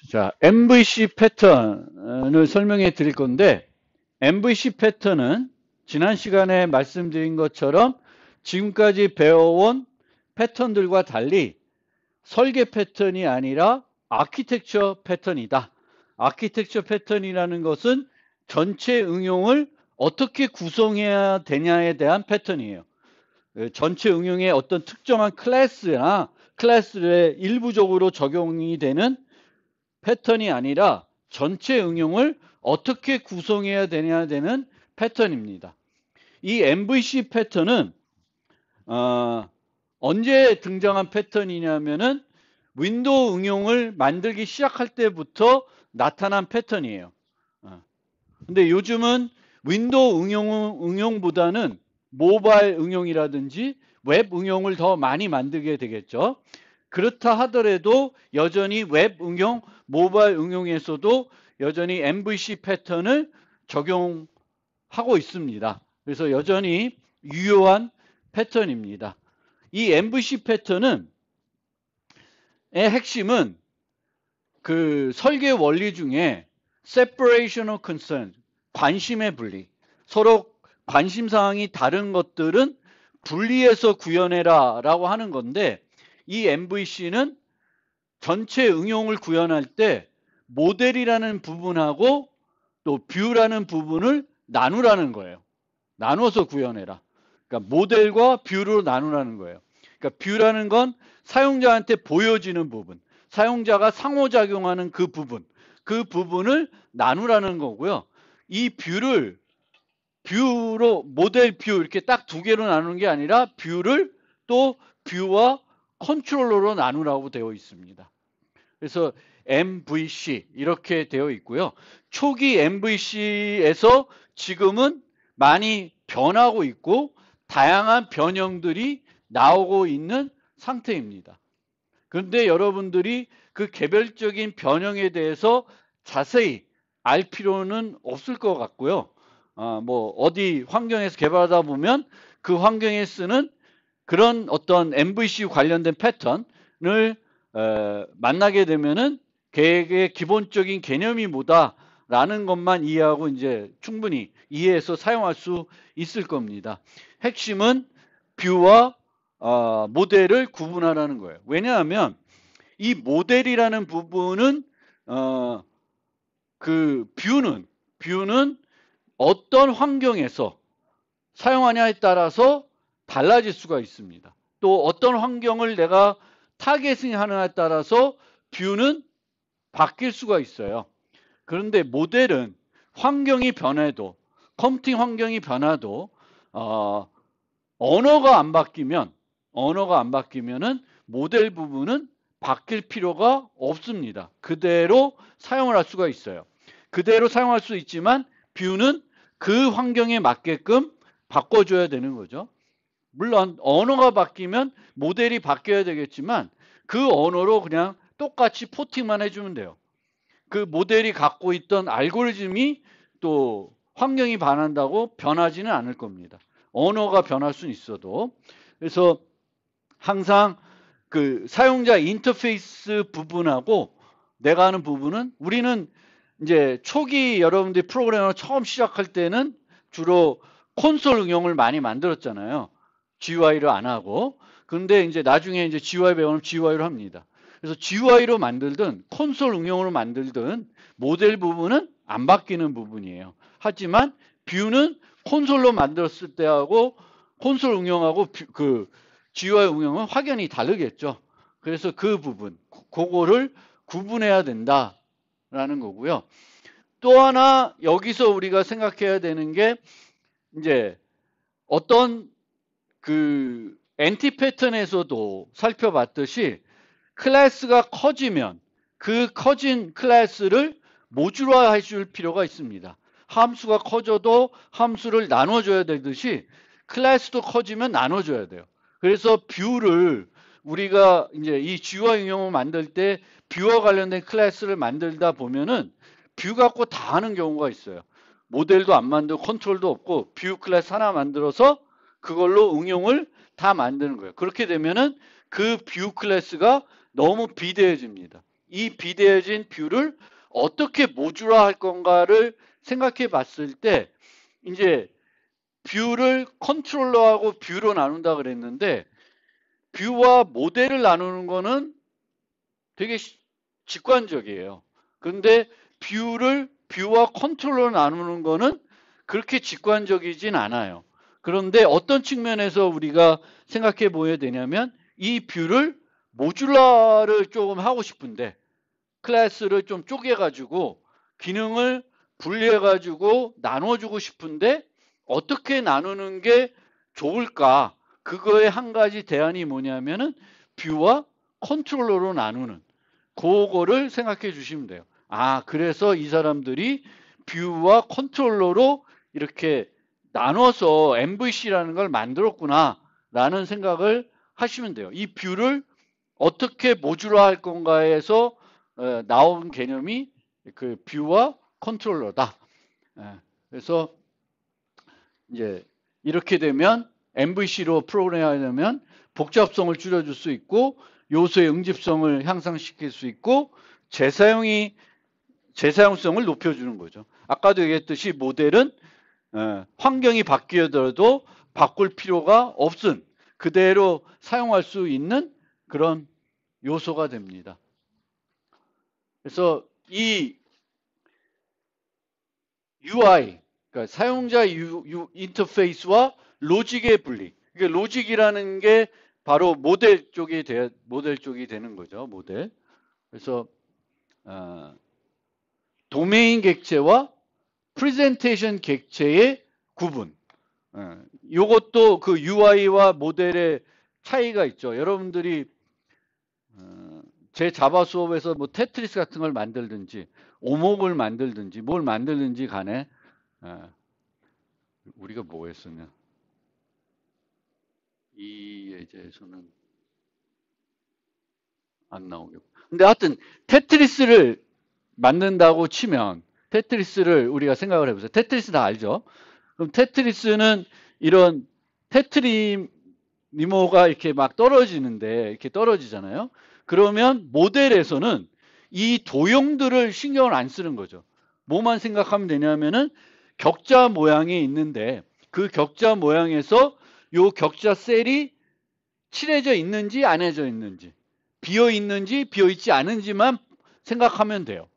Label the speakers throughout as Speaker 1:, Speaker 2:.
Speaker 1: 자, MVC 패턴을 설명해 드릴 건데, MVC 패턴은 지난 시간에 말씀드린 것처럼 지금까지 배워온 패턴들과 달리 설계 패턴이 아니라 아키텍처 패턴이다. 아키텍처 패턴이라는 것은 전체 응용을 어떻게 구성해야 되냐에 대한 패턴이에요. 전체 응용의 어떤 특정한 클래스나 클래스에 일부적으로 적용이 되는 패턴이 아니라 전체 응용을 어떻게 구성해야 되냐 되는 패턴입니다. 이 MVC 패턴은 언제 등장한 패턴이냐면은 윈도우 응용을 만들기 시작할 때부터 나타난 패턴이에요. 근데 요즘은 윈도우 응용보다는 모바일 응용이라든지 웹 응용을 더 많이 만들게 되겠죠. 그렇다 하더라도 여전히 웹 응용, 모바일 응용에서도 여전히 MVC 패턴을 적용하고 있습니다. 그래서 여전히 유효한 패턴입니다. 이 MVC 패턴은 의 핵심은 그 설계 원리 중에 separation of concern, 관심의 분리, 서로 관심 사항이 다른 것들은 분리해서 구현해라 라고 하는 건데, 이 MVC는 전체 응용을 구현할 때 모델이라는 부분하고 또 뷰라는 부분을 나누라는 거예요. 나눠서 구현해라. 그러니까 모델과 뷰로 나누라는 거예요. 그러니까 뷰라는 건 사용자한테 보여지는 부분, 사용자가 상호작용하는 그 부분, 그 부분을 나누라는 거고요. 이 뷰를 뷰로 모델 뷰 이렇게 딱 두 개로 나누는 게 아니라 뷰를 또 뷰와 컨트롤러로 나누라고 되어 있습니다. 그래서 MVC 이렇게 되어 있고요. 초기 MVC에서 지금은 많이 변하고 있고 다양한 변형들이 나오고 있는 상태입니다. 그런데 여러분들이 그 개별적인 변형에 대해서 자세히 알 필요는 없을 것 같고요. 뭐 어디 환경에서 개발하다 보면 그 환경에 쓰는 그런 어떤 MVC 관련된 패턴을 만나게 되면은 계획의 기본적인 개념이 뭐다라는 것만 이해하고 이제 충분히 이해해서 사용할 수 있을 겁니다. 핵심은 뷰와 모델을 구분하라는 거예요. 왜냐하면 이 모델이라는 부분은 그 뷰는 어떤 환경에서 사용하냐에 따라서 달라질 수가 있습니다. 또 어떤 환경을 내가 타겟을 하느냐에 따라서 뷰는 바뀔 수가 있어요. 그런데 모델은 환경이 변해도, 컴퓨팅 환경이 변화도 언어가 안 바뀌면은 모델 부분은 바뀔 필요가 없습니다. 그대로 사용을 할 수가 있어요. 그대로 사용할 수 있지만 뷰는 그 환경에 맞게끔 바꿔줘야 되는 거죠. 물론 언어가 바뀌면 모델이 바뀌어야 되겠지만 그 언어로 그냥 똑같이 포팅만 해주면 돼요. 그 모델이 갖고 있던 알고리즘이 또 환경이 변한다고 변하지는 않을 겁니다. 언어가 변할 수는 있어도. 그래서 항상 그 사용자 인터페이스 부분하고 내가 하는 부분은 우리는 이제 초기 여러분들이 프로그래머 처음 시작할 때는 주로 콘솔 응용을 많이 만들었잖아요. GUI를 안 하고. 그런데 이제 나중에 이제 GUI 배우면 GUI로 합니다. 그래서 GUI로 만들든 콘솔 응용으로 만들든 모델 부분은 안 바뀌는 부분이에요. 하지만 뷰는 콘솔로 만들었을 때하고 콘솔 응용하고 그 GUI 응용은 확연히 다르겠죠. 그래서 그 부분, 그거를 구분해야 된다라는 거고요. 또 하나 여기서 우리가 생각해야 되는 게 이제 어떤 그 엔티 패턴에서도 살펴봤듯이 클래스가 커지면 그 커진 클래스를 모듈화 해줄 필요가 있습니다. 함수가 커져도 함수를 나눠줘야 되듯이 클래스도 커지면 나눠줘야 돼요. 그래서 뷰를 우리가 이제 이 GUI 응용을 만들 때 뷰와 관련된 클래스를 만들다 보면은 뷰 갖고 다 하는 경우가 있어요. 모델도 안 만들고 컨트롤도 없고 뷰 클래스 하나 만들어서 그걸로 응용을 다 만드는 거예요. 그렇게 되면은 그 뷰 클래스가 너무 비대해집니다. 이 비대해진 뷰를 어떻게 모듈화할 건가를 생각해 봤을 때 이제 뷰를 컨트롤러하고 뷰로 나눈다 그랬는데 뷰와 모델을 나누는 거는 되게 직관적이에요. 근데 뷰와 컨트롤러로 나누는 거는 그렇게 직관적이진 않아요. 그런데 어떤 측면에서 우리가 생각해 보여야 되냐면 이 뷰를 모듈라를 조금 하고 싶은데 클래스를 좀 쪼개가지고 기능을 분리해가지고 나눠주고 싶은데 어떻게 나누는 게 좋을까? 그거의 한 가지 대안이 뭐냐면은 뷰와 컨트롤러로 나누는 그거를 생각해 주시면 돼요. 아, 그래서 이 사람들이 뷰와 컨트롤러로 이렇게 나눠서 MVC라는 걸 만들었구나 라는 생각을 하시면 돼요. 이 뷰를 어떻게 모듈화할 건가에서 나온 개념이 그 뷰와 컨트롤러다. 그래서 이제 이렇게 되면 MVC로 프로그램하려면 복잡성을 줄여줄 수 있고 요소의 응집성을 향상시킬 수 있고 재사용성을 높여주는 거죠. 아까도 얘기했듯이 모델은 환경이 바뀌더라도 바꿀 필요가 없은 그대로 사용할 수 있는 그런 요소가 됩니다. 그래서 이 UI, 그러니까 사용자 인터페이스와 로직의 분리. 그러니까 로직이라는 게 바로 모델 쪽이 되는 거죠. 모델. 그래서 도메인 객체와 프레젠테이션 객체의 구분. 이것도 그 UI와 모델의 차이가 있죠. 여러분들이 제 자바 수업에서 뭐 테트리스 같은 걸 만들든지 오목을 만들든지 뭘 만들든지 간에 우리가 뭐 했었냐 이 예제에서는 안 나오겠고 근데 하여튼 테트리스를 만든다고 치면 테트리스를 우리가 생각을 해보세요. 테트리스 다 알죠? 그럼 테트리스는 이런 테트리모가 이렇게 막 떨어지는데 이렇게 떨어지잖아요. 그러면 모델에서는 이 도형들을 신경을 안 쓰는 거죠. 뭐만 생각하면 되냐면은 격자 모양이 있는데 그 격자 모양에서 요 격자 셀이 칠해져 있는지 안 해져 있는지 비어 있는지 비어 있지 않은지만 생각하면 돼요.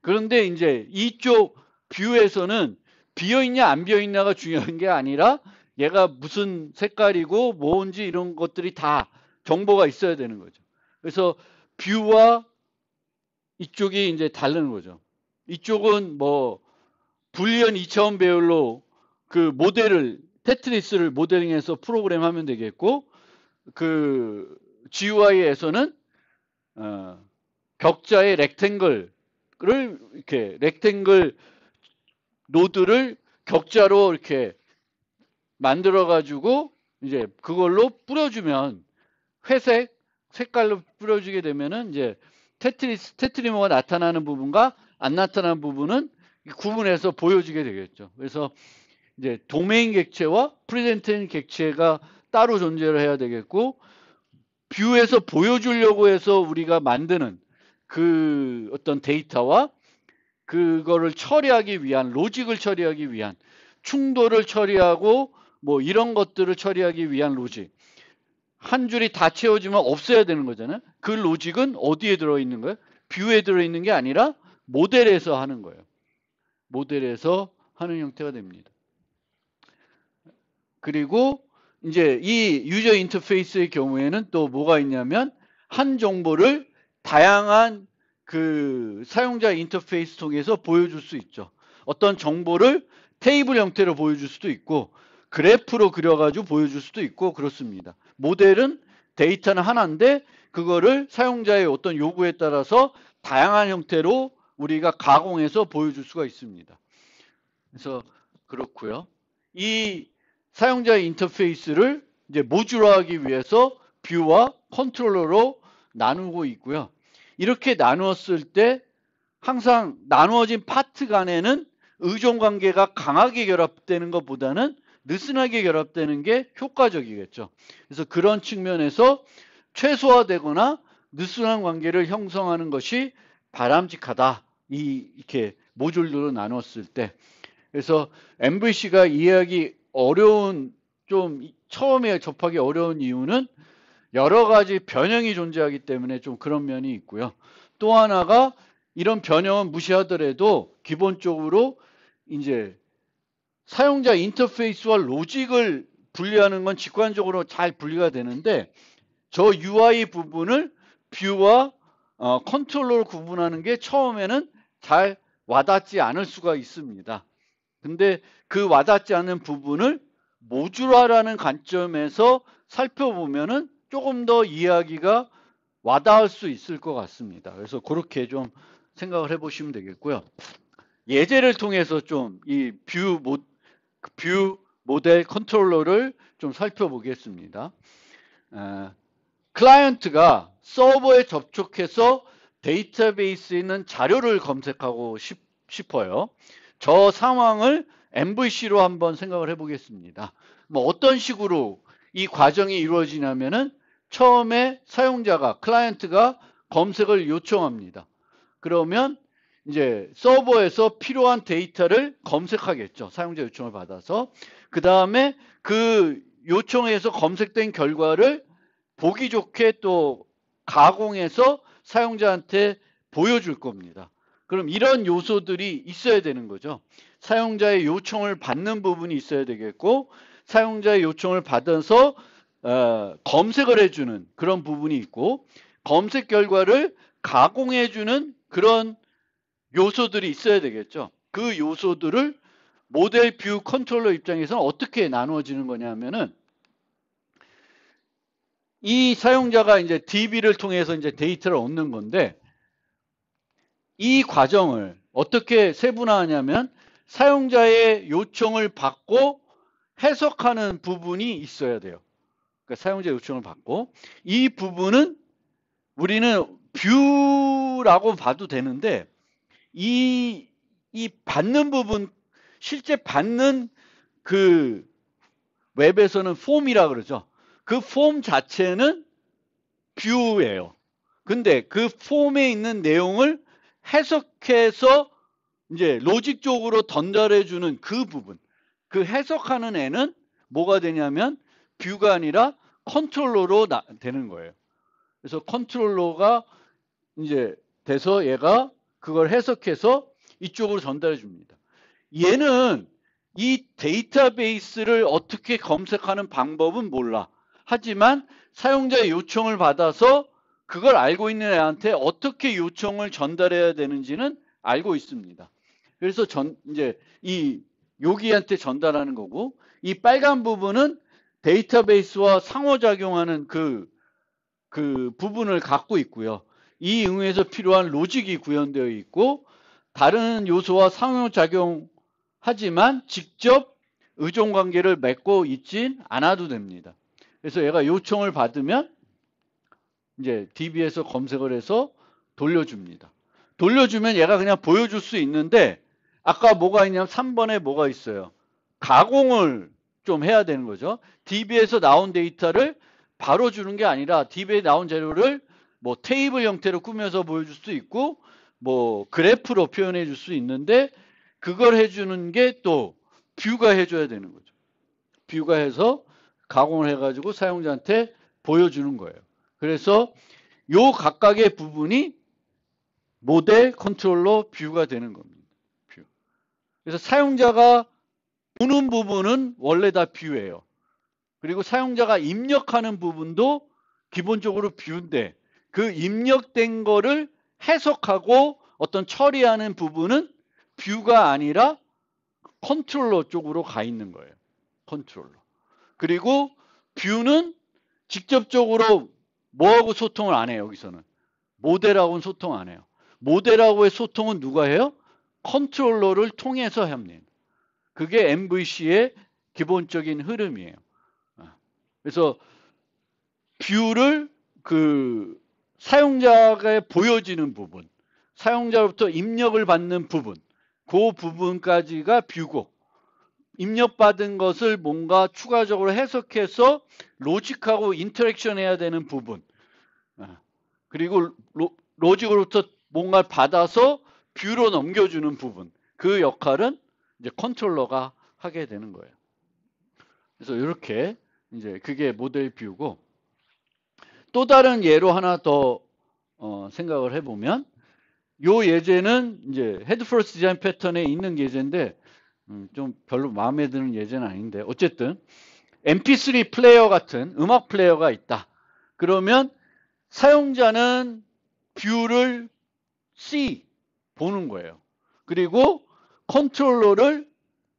Speaker 1: 그런데 이제 이쪽 뷰에서는 비어 있냐 안 비어 있냐가 중요한 게 아니라 얘가 무슨 색깔이고 뭔지 이런 것들이 다 정보가 있어야 되는 거죠. 그래서 뷰와 이쪽이 이제 다른 거죠. 이쪽은 뭐 불리언 2차원 배열로 그 모델을 테트리스를 모델링해서 프로그램하면 되겠고 그 GUI에서는 격자의 렉탱글을 이렇게 렉탱글 노드를 격자로 이렇게 만들어 가지고 이제 그걸로 뿌려주면 회색 색깔로 뿌려주게 되면은 이제 테트리모가 나타나는 부분과 안 나타나는 부분은 구분해서 보여주게 되겠죠. 그래서 이제 도메인 객체와 프레젠테이션 객체가 따로 존재를 해야 되겠고 뷰에서 보여주려고 해서 우리가 만드는 그 어떤 데이터와 그거를 처리하기 위한 로직을 처리하기 위한 충돌을 처리하고 뭐 이런 것들을 처리하기 위한 로직 한 줄이 다 채워지면 없어야 되는 거잖아요. 그 로직은 어디에 들어있는 거예요? 뷰에 들어있는 게 아니라 모델에서 하는 거예요. 모델에서 하는 형태가 됩니다. 그리고 이제 이 유저 인터페이스의 경우에는 또 뭐가 있냐면 한 정보를 다양한 그 사용자 인터페이스 통해서 보여줄 수 있죠. 어떤 정보를 테이블 형태로 보여줄 수도 있고 그래프로 그려가지고 보여줄 수도 있고 그렇습니다. 모델은 데이터는 하나인데 그거를 사용자의 어떤 요구에 따라서 다양한 형태로 우리가 가공해서 보여줄 수가 있습니다. 그래서 그렇고요. 이 사용자 인터페이스를 이제 모듈화하기 위해서 뷰와 컨트롤러로 나누고 있고요. 이렇게 나누었을 때 항상 나누어진 파트 간에는 의존 관계가 강하게 결합되는 것보다는 느슨하게 결합되는 게 효과적이겠죠. 그래서 그런 측면에서 최소화되거나 느슨한 관계를 형성하는 것이 바람직하다. 이렇게 모듈로 나눴을 때. 그래서 MVC가 이해하기 어려운, 좀 처음에 접하기 어려운 이유는 여러 가지 변형이 존재하기 때문에 좀 그런 면이 있고요. 또 하나가 이런 변형은 무시하더라도 기본적으로 이제 사용자 인터페이스와 로직을 분리하는 건 직관적으로 잘 분리가 되는데 저 UI 부분을 뷰와 컨트롤러로 구분하는 게 처음에는 잘 와닿지 않을 수가 있습니다. 근데 그 와닿지 않는 부분을 모듈화라는 관점에서 살펴보면은 조금 더 이해하기가 와닿을 수 있을 것 같습니다. 그래서 그렇게 좀 생각을 해보시면 되겠고요. 예제를 통해서 좀 이 뷰 모델 컨트롤러를 좀 살펴보겠습니다. 클라이언트가 서버에 접촉해서 데이터베이스에 있는 자료를 검색하고 싶어요. 저 상황을 MVC로 한번 생각을 해보겠습니다. 뭐 어떤 식으로 이 과정이 이루어지냐면은 처음에 사용자가, 클라이언트가 검색을 요청합니다. 그러면 이제 서버에서 필요한 데이터를 검색하겠죠. 사용자 요청을 받아서. 그 다음에 그 요청해서 검색된 결과를 보기 좋게 또 가공해서 사용자한테 보여줄 겁니다. 그럼 이런 요소들이 있어야 되는 거죠. 사용자의 요청을 받는 부분이 있어야 되겠고, 사용자의 요청을 받아서 검색을 해주는 그런 부분이 있고, 검색 결과를 가공해주는 그런 요소들이 있어야 되겠죠. 그 요소들을 모델 뷰 컨트롤러 입장에서는 어떻게 나누어지는 거냐면은 이 사용자가 이제 DB를 통해서 이제 데이터를 얻는 건데 이 과정을 어떻게 세분화하냐면 사용자의 요청을 받고 해석하는 부분이 있어야 돼요. 그러니까 사용자 요청을 받고 이 부분은 우리는 뷰라고 봐도 되는데 이 받는 부분, 실제 받는 그 웹에서는 폼이라 그러죠. 그 폼 자체는 뷰예요. 근데 그 폼에 있는 내용을 해석해서 이제 로직적으로 전달해주는 그 부분, 그 해석하는 애는 뭐가 되냐면 뷰가 아니라 컨트롤러로 되는 거예요. 그래서 컨트롤러가 이제 돼서 얘가 그걸 해석해서 이쪽으로 전달해 줍니다. 얘는 이 데이터베이스를 어떻게 검색하는 방법은 몰라. 하지만 사용자의 요청을 받아서 그걸 알고 있는 애한테 어떻게 요청을 전달해야 되는지는 알고 있습니다. 그래서 이제 여기한테 전달하는 거고, 이 빨간 부분은 데이터베이스와 상호작용하는 그 부분을 갖고 있고요. 이 응용에서 필요한 로직이 구현되어 있고 다른 요소와 상호작용하지만 직접 의존관계를 맺고 있진 않아도 됩니다. 그래서 얘가 요청을 받으면 이제 DB에서 검색을 해서 돌려줍니다. 돌려주면 얘가 그냥 보여줄 수 있는데 아까 뭐가 있냐면 3번에 뭐가 있어요. 가공을 좀 해야 되는 거죠. DB에서 나온 데이터를 바로 주는 게 아니라 DB에 나온 재료를 뭐 테이블 형태로 꾸며서 보여줄 수 있고 뭐 그래프로 표현해 줄 수 있는데 그걸 해주는 게 또 뷰가 해줘야 되는 거죠. 뷰가 해서 가공을 해가지고 사용자한테 보여주는 거예요. 그래서 요 각각의 부분이 모델, 컨트롤러, 뷰가 되는 겁니다. 뷰. 그래서 사용자가 보는 부분은 원래 다 뷰예요. 그리고 사용자가 입력하는 부분도 기본적으로 뷰인데 그 입력된 거를 해석하고 어떤 처리하는 부분은 뷰가 아니라 컨트롤러 쪽으로 가 있는 거예요. 컨트롤러. 그리고 뷰는 직접적으로 뭐하고 소통을 안 해요. 여기서는. 모델하고는 소통 안 해요. 모델하고의 소통은 누가 해요? 컨트롤러를 통해서 합니다. 그게 MVC의 기본적인 흐름이에요. 그래서 뷰를 사용자가 보여지는 부분, 사용자로부터 입력을 받는 부분, 그 부분까지가 뷰고 입력받은 것을 뭔가 추가적으로 해석해서 로직하고 인터랙션 해야 되는 부분, 그리고 로직으로부터 뭔가를 받아서 뷰로 넘겨주는 부분, 그 역할은 이제 컨트롤러가 하게 되는 거예요. 그래서 이렇게 이제 그게 모델 뷰고, 또 다른 예로 하나 더 생각을 해보면, 요 예제는 이제 헤드 퍼스트 디자인 패턴에 있는 예제인데 좀 별로 마음에 드는 예제는 아닌데, 어쨌든 MP3 플레이어 같은 음악 플레이어가 있다. 그러면 사용자는 뷰를 C 보는 거예요. 그리고 컨트롤러를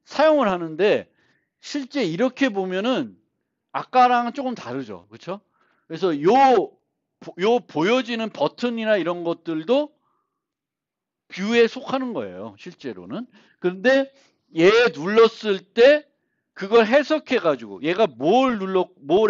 Speaker 1: 사용을 하는데, 실제 이렇게 보면은 아까랑은 조금 다르죠. 그렇죠? 그래서 요 보여지는 버튼이나 이런 것들도 뷰에 속하는 거예요. 실제로는. 그런데 얘 눌렀을 때 그걸 해석해 가지고 얘가 뭘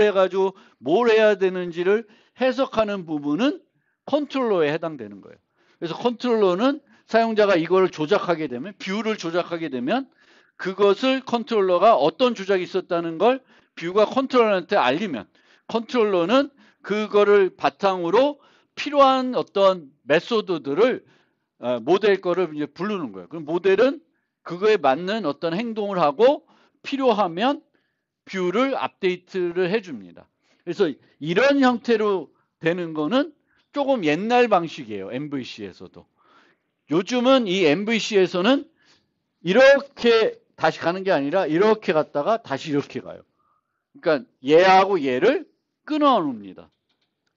Speaker 1: 해가지고 뭘 해야 되는지를 해석하는 부분은 컨트롤러에 해당되는 거예요. 그래서 컨트롤러는 사용자가 이거를 조작하게 되면, 뷰를 조작하게 되면 그것을 컨트롤러가 어떤 조작이 있었다는 걸 뷰가 컨트롤러한테 알리면, 컨트롤러는 그거를 바탕으로 필요한 어떤 메소드들을 모델 거를 이제 부르는 거예요. 그럼 모델은 그거에 맞는 어떤 행동을 하고 필요하면 뷰를 업데이트를 해줍니다. 그래서 이런 형태로 되는 거는 조금 옛날 방식이에요. MVC에서도. 요즘은 이 MVC에서는 이렇게 다시 가는 게 아니라 이렇게 갔다가 다시 이렇게 가요. 그러니까 얘하고 얘를 끊어 놓습니다.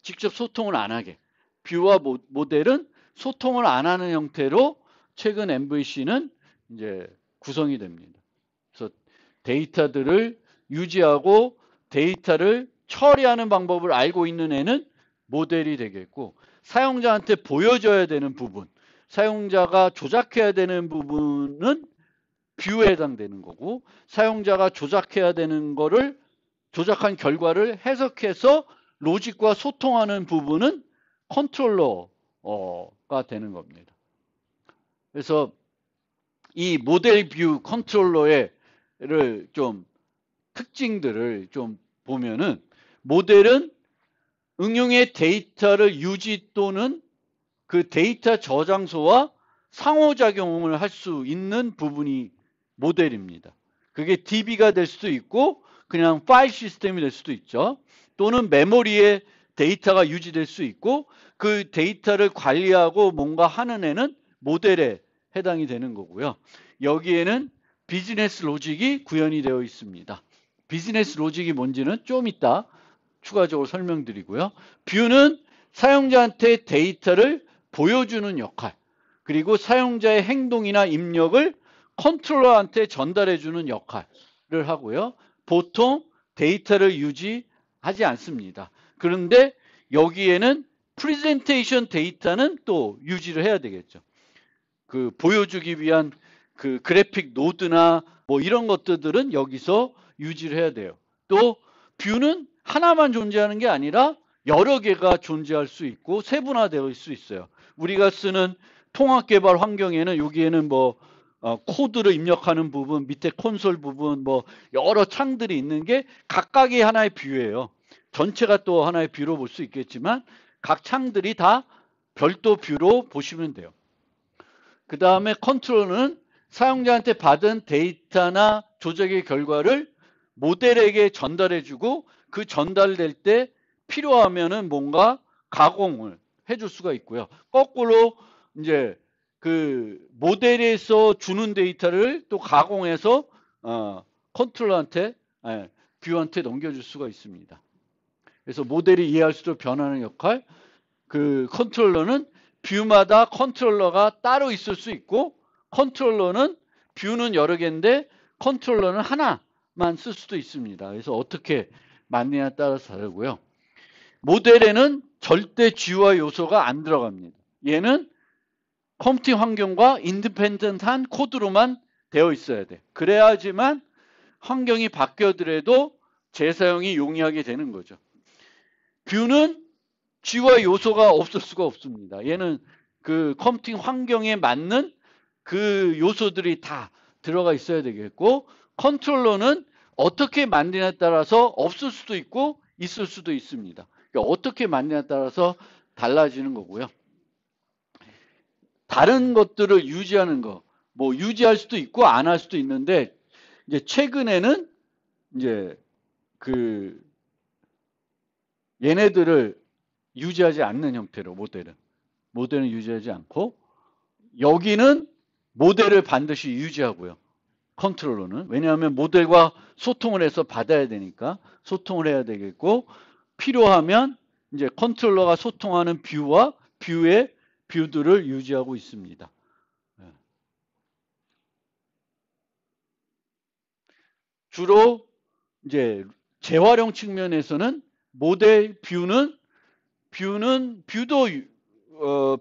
Speaker 1: 직접 소통을 안 하게. 뷰와 모델은 소통을 안 하는 형태로 최근 MVC는 이제 구성이 됩니다. 그래서 데이터들을 유지하고 데이터를 처리하는 방법을 알고 있는 애는 모델이 되겠고, 사용자한테 보여줘야 되는 부분, 사용자가 조작해야 되는 부분은 뷰에 해당되는 거고, 사용자가 조작해야 되는 거를 조작한 결과를 해석해서 로직과 소통하는 부분은 컨트롤러가 되는 겁니다. 그래서 이 모델 뷰 컨트롤러의 좀 특징들을 좀 보면은, 모델은 응용의 데이터를 유지 또는 그 데이터 저장소와 상호작용을 할 수 있는 부분이 모델입니다. 그게 DB가 될 수도 있고 그냥 파일 시스템이 될 수도 있죠. 또는 메모리에 데이터가 유지될 수 있고, 그 데이터를 관리하고 뭔가 하는 애는 모델에 해당이 되는 거고요. 여기에는 비즈니스 로직이 구현이 되어 있습니다. 비즈니스 로직이 뭔지는 좀 이따 추가적으로 설명드리고요. 뷰는 사용자한테 데이터를 보여주는 역할, 그리고 사용자의 행동이나 입력을 컨트롤러한테 전달해주는 역할을 하고요. 보통 데이터를 유지하지 않습니다. 그런데 여기에는 프레젠테이션 데이터는 또 유지를 해야 되겠죠. 그 보여주기 위한 그 그래픽 노드나 뭐 이런 것들은 여기서 유지를 해야 돼요. 또 뷰는 하나만 존재하는 게 아니라 여러 개가 존재할 수 있고 세분화되어 수 있어요. 우리가 쓰는 통합 개발 환경에는 여기에는 뭐 코드를 입력하는 부분, 밑에 콘솔 부분, 뭐 여러 창들이 있는 게 각각이 하나의 뷰예요. 전체가 또 하나의 뷰로 볼 수 있겠지만 각 창들이 다 별도 뷰로 보시면 돼요. 그 다음에 컨트롤은 사용자한테 받은 데이터나 조작의 결과를 모델에게 전달해주고, 그 전달될 때 필요하면은 뭔가 가공을 해줄 수가 있고요. 거꾸로 이제 그 모델에서 주는 데이터를 또 가공해서 컨트롤러한테, 뷰한테 넘겨줄 수가 있습니다. 그래서 모델이 이해할 수 있도록 변하는 역할, 그 컨트롤러는 뷰마다 컨트롤러가 따로 있을 수 있고, 컨트롤러는 뷰는 여러 개인데 컨트롤러는 하나만 쓸 수도 있습니다. 그래서 어떻게 만드냐에 따라서 다르고요. 모델에는 절대 GUI 요소가 안 들어갑니다. 얘는 컴퓨팅 환경과 인디펜던트한 코드로만 되어 있어야 돼. 그래야지만 환경이 바뀌어더라도 재사용이 용이하게 되는 거죠. 뷰는 GUI 요소가 없을 수가 없습니다. 얘는 그 컴퓨팅 환경에 맞는 그 요소들이 다 들어가 있어야 되겠고, 컨트롤러는 어떻게 만드냐에 따라서 없을 수도 있고 있을 수도 있습니다. 그러니까 어떻게 만드냐에 따라서 달라지는 거고요. 다른 것들을 유지하는 거, 뭐 유지할 수도 있고 안 할 수도 있는데 이제 최근에는 이제 그 얘네들을 유지하지 않는 형태로 모델은 유지하지 않고 여기는 모델을 반드시 유지하고요. 컨트롤러는 왜냐하면 모델과 소통을 해서 받아야 되니까 소통을 해야 되겠고 필요하면 이제 컨트롤러가 소통하는 뷰와 뷰의 뷰들을 유지하고 있습니다. 주로 이제 재활용 측면에서는 모델 뷰도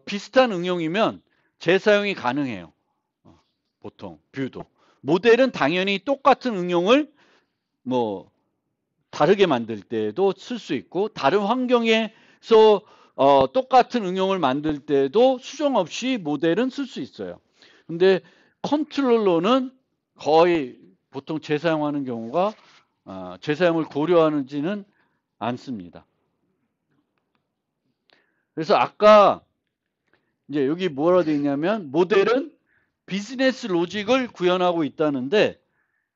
Speaker 1: 비슷한 응용이면 재사용이 가능해요. 보통 뷰도. 모델은 당연히 똑같은 응용을 뭐 다르게 만들 때도 쓸 수 있고 다른 환경에서 똑같은 응용을 만들 때도 수정 없이 모델은 쓸 수 있어요. 근데 컨트롤러는 거의 보통 재사용하는 경우가 재사용을 고려하지는 않습니다. 그래서 아까 이제 여기 뭐라 되어 있냐면 모델은 비즈니스 로직을 구현하고 있다는데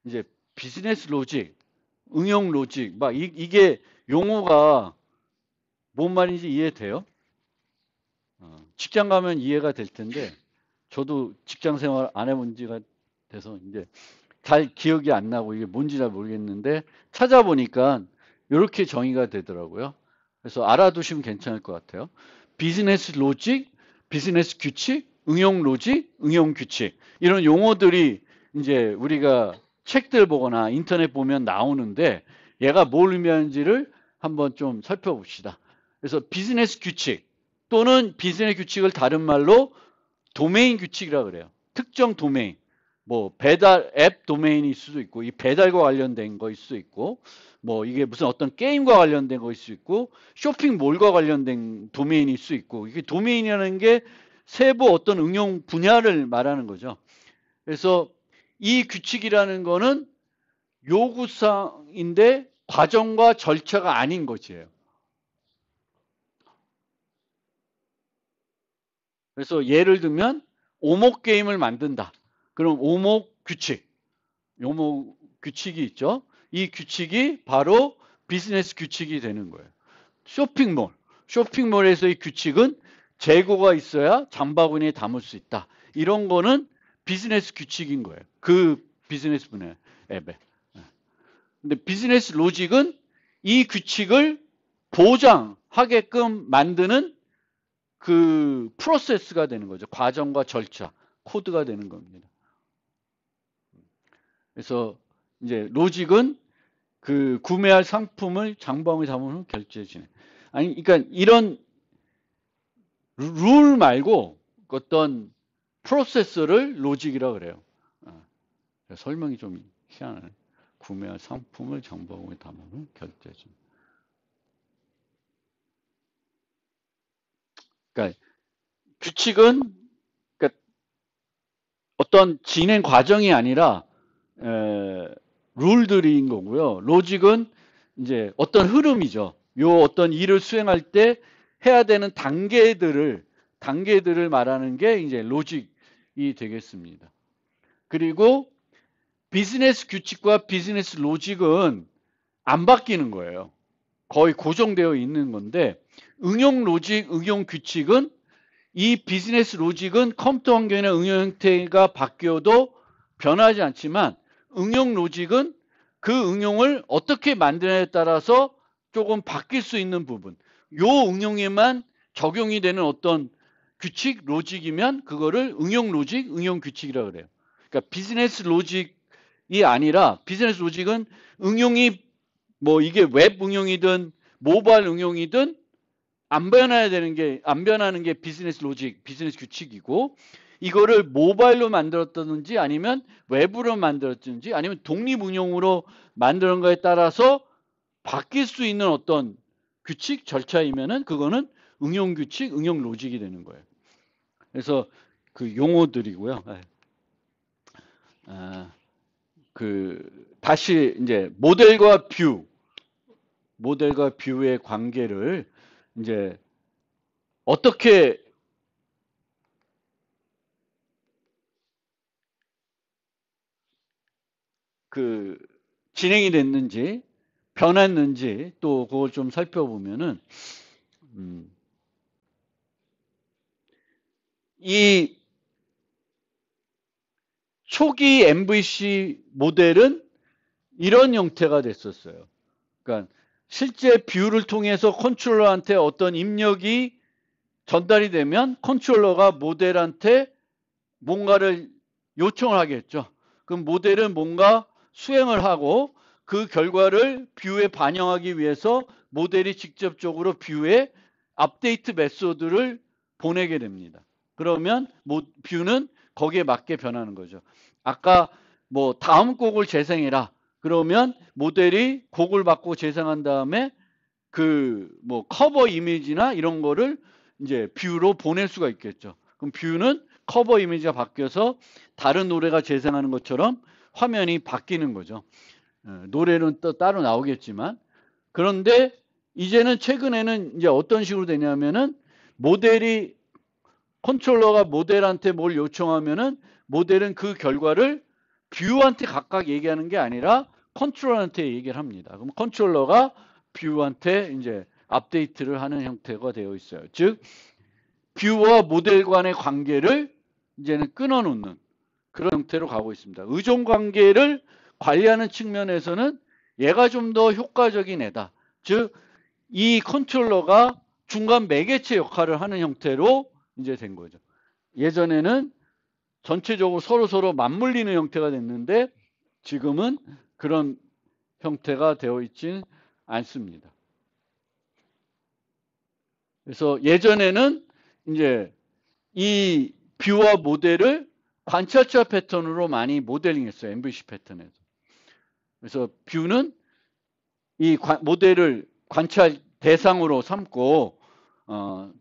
Speaker 1: 이제 비즈니스 로직, 응용 로직 막 이게 용어가 뭔 말인지 이해돼요? 직장 가면 이해가 될 텐데 저도 직장 생활 안 해본 지가 돼서 이제 잘 기억이 안 나고 이게 뭔지 잘 모르겠는데 찾아보니까 이렇게 정의가 되더라고요. 그래서 알아두시면 괜찮을 것 같아요. 비즈니스 로직, 비즈니스 규칙, 응용 로직, 응용 규칙 이런 용어들이 이제 우리가 책들 보거나 인터넷 보면 나오는데 얘가 뭘 의미하는지를 한번 좀 살펴봅시다. 그래서 비즈니스 규칙 또는 비즈니스 규칙을 다른 말로 도메인 규칙이라 그래요. 특정 도메인. 뭐 배달 앱 도메인일 수도 있고 이 배달과 관련된 거일 수도 있고 뭐 이게 무슨 어떤 게임과 관련된 거일 수 있고 쇼핑몰과 관련된 도메인일 수 있고 이게 도메인이라는 게 세부 어떤 응용 분야를 말하는 거죠. 그래서 이 규칙이라는 거는 요구사항인데 과정과 절차가 아닌 것이에요. 그래서 예를 들면 오목 게임을 만든다. 그럼 오목 규칙이 있죠. 이 규칙이 바로 비즈니스 규칙이 되는 거예요. 쇼핑몰에서의 규칙은 재고가 있어야 장바구니에 담을 수 있다. 이런 거는 비즈니스 규칙인 거예요. 그 비즈니스 분야 앱에. 근데 비즈니스 로직은 이 규칙을 보장하게끔 만드는 그 프로세스가 되는 거죠. 과정과 절차, 코드가 되는 겁니다. 그래서 이제 로직은 그 구매할 상품을 장바구니에 담으면 결제 진행. 아니, 그러니까 이런 룰 말고 어떤 프로세스를 로직이라고 그래요. 설명이 좀 희한하네. 구매할 상품을 장바구니에 담으면 결제 진행. 그러니까 규칙은 그러니까 어떤 진행 과정이 아니라 룰들인 거고요. 로직은 이제 어떤 흐름이죠. 요 어떤 일을 수행할 때 해야 되는 단계들을 말하는 게 이제 로직이 되겠습니다. 그리고 비즈니스 규칙과 비즈니스 로직은 안 바뀌는 거예요. 거의 고정되어 있는 건데 응용 로직, 응용 규칙은 이 비즈니스 로직은 컴퓨터 환경이나 응용 형태가 바뀌어도 변하지 않지만 응용 로직은 그 응용을 어떻게 만드냐에 따라서 조금 바뀔 수 있는 부분. 요 응용에만 적용이 되는 어떤 규칙, 로직이면 그거를 응용 로직, 응용 규칙이라고 그래요. 그러니까 비즈니스 로직이 아니라 비즈니스 로직은 응용이 뭐 이게 웹 응용이든 모바일 응용이든 안 변하는 게 비즈니스 로직, 비즈니스 규칙이고 이거를 모바일로 만들었든지 아니면 웹으로 만들었든지 아니면 독립 운용으로 만드는 거에 따라서 바뀔 수 있는 어떤 규칙, 절차이면은 그거는 응용 규칙, 응용 로직이 되는 거예요. 그래서 그 용어들이고요. 다시 이제 모델과 뷰의 관계를 이제 어떻게 그 진행이 됐는지 변했는지 또 그걸 좀 살펴보면은 이 초기 MVC 모델은 이런 형태가 됐었어요. 그러니까 실제 뷰를 통해서 컨트롤러한테 어떤 입력이 전달이 되면 컨트롤러가 모델한테 뭔가를 요청을 하겠죠. 그럼 모델은 뭔가 수행을 하고 그 결과를 뷰에 반영하기 위해서 모델이 직접적으로 뷰에 업데이트 메소드를 보내게 됩니다. 그러면 뷰는 거기에 맞게 변하는 거죠. 아까 뭐 다음 곡을 재생해라. 그러면 모델이 곡을 받고 재생한 다음에 그 뭐 커버 이미지나 이런 거를 이제 뷰로 보낼 수가 있겠죠. 그럼 뷰는 커버 이미지가 바뀌어서 다른 노래가 재생하는 것처럼 화면이 바뀌는 거죠. 노래는 또 따로 나오겠지만. 그런데 이제는 최근에는 이제 어떤 식으로 되냐면은 모델이 컨트롤러가 모델한테 뭘 요청하면은 모델은 그 결과를 뷰한테 각각 얘기하는 게 아니라 컨트롤러한테 얘기를 합니다. 그럼 컨트롤러가 뷰한테 이제 업데이트를 하는 형태가 되어 있어요. 즉 뷰와 모델 간의 관계를 이제는 끊어놓는 그런 형태로 가고 있습니다. 의존 관계를 관리하는 측면에서는 얘가 좀 더 효과적인 애다. 즉 이 컨트롤러가 중간 매개체 역할을 하는 형태로 이제 된 거죠. 예전에는 전체적으로 서로 맞물리는 형태가 됐는데 지금은 그런 형태가 되어 있지는 않습니다. 그래서 예전에는 이제 이 뷰와 모델을 관찰자 패턴으로 많이 모델링했어요. MVC 패턴에서. 그래서 뷰는 이 모델을 관찰 대상으로 삼고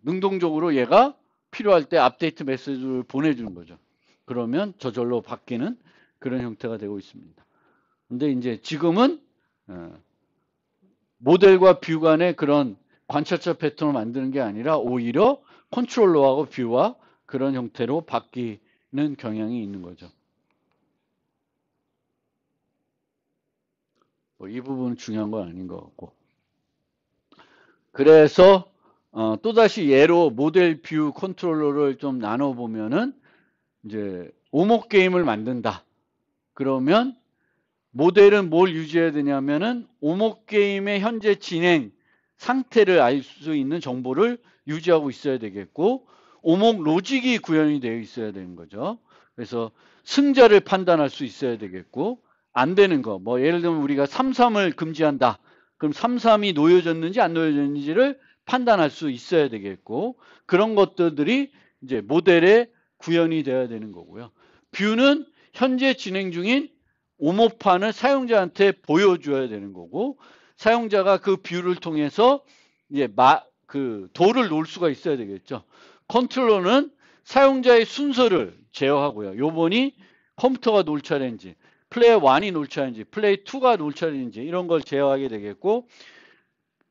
Speaker 1: 능동적으로 얘가 필요할 때 업데이트 메시지를 보내주는 거죠. 그러면 저절로 바뀌는 그런 형태가 되고 있습니다. 근데 이제 지금은 모델과 뷰 간의 그런 관찰자 패턴을 만드는 게 아니라 오히려 컨트롤러하고 뷰와 그런 형태로 바뀌는 경향이 있는 거죠. 이 부분은 중요한 건 아닌 것 같고. 그래서 또다시 예로 모델 뷰 컨트롤러를 좀 나눠보면은 이제 오목 게임을 만든다. 그러면 모델은 뭘 유지해야 되냐면은 오목 게임의 현재 진행 상태를 알 수 있는 정보를 유지하고 있어야 되겠고 오목 로직이 구현이 되어 있어야 되는 거죠. 그래서 승자를 판단할 수 있어야 되겠고 안 되는 거. 뭐 예를 들면 우리가 3-3을 금지한다. 그럼 3-3이 놓여졌는지 안 놓여졌는지를 판단할 수 있어야 되겠고 그런 것들이 이제 모델에 구현이 되어야 되는 거고요. 뷰는 현재 진행 중인 오목판을 사용자한테 보여줘야 되는 거고 사용자가 그 뷰를 통해서 이제 그 도를 놓을 수가 있어야 되겠죠. 컨트롤러는 사용자의 순서를 제어하고요. 요번이 컴퓨터가 놓을 차례인지 플레이어 1이 놓을 차례인지 플레이어 2가 놓을 차례인지 이런 걸 제어하게 되겠고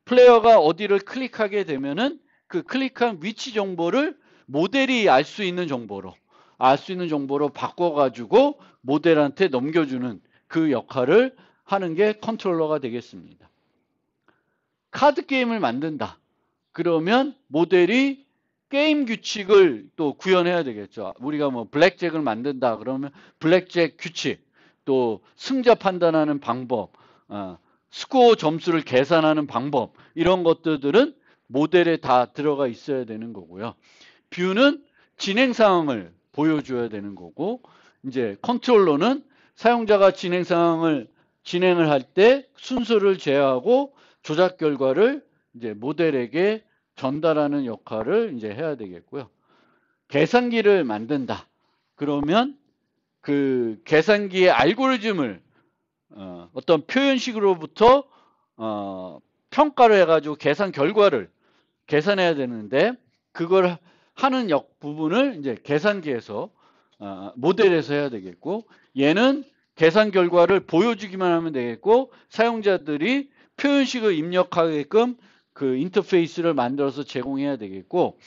Speaker 1: 플레이어가 어디를 클릭하게 되면은 그 클릭한 위치 정보를 모델이 알 수 있는 정보로 바꿔가지고 모델한테 넘겨주는 그 역할을 하는 게 컨트롤러가 되겠습니다. 카드 게임을 만든다. 그러면 모델이 게임 규칙을 또 구현해야 되겠죠. 우리가 뭐 블랙잭을 만든다. 그러면 블랙잭 규칙, 또 승자 판단하는 방법, 스코어 점수를 계산하는 방법 이런 것들은 모델에 다 들어가 있어야 되는 거고요. 뷰는 진행 상황을 보여줘야 되는 거고 이제 컨트롤러는 사용자가 진행 상황을 진행을 할 때 순서를 제어하고 조작 결과를 이제 모델에게 전달하는 역할을 이제 해야 되겠고요. 계산기를 만든다. 그러면 그 계산기의 알고리즘을 어떤 표현식으로부터 평가를 해가지고 계산 결과를 계산해야 되는데 그걸 하는 부분을 이제 계산기에서 모델에서 해야 되겠고 얘는 계산 결과를 보여주기만 하면 되겠고 사용자들이 표현식을 입력하게끔 그 인터페이스를 만들어서 제공해야 되겠고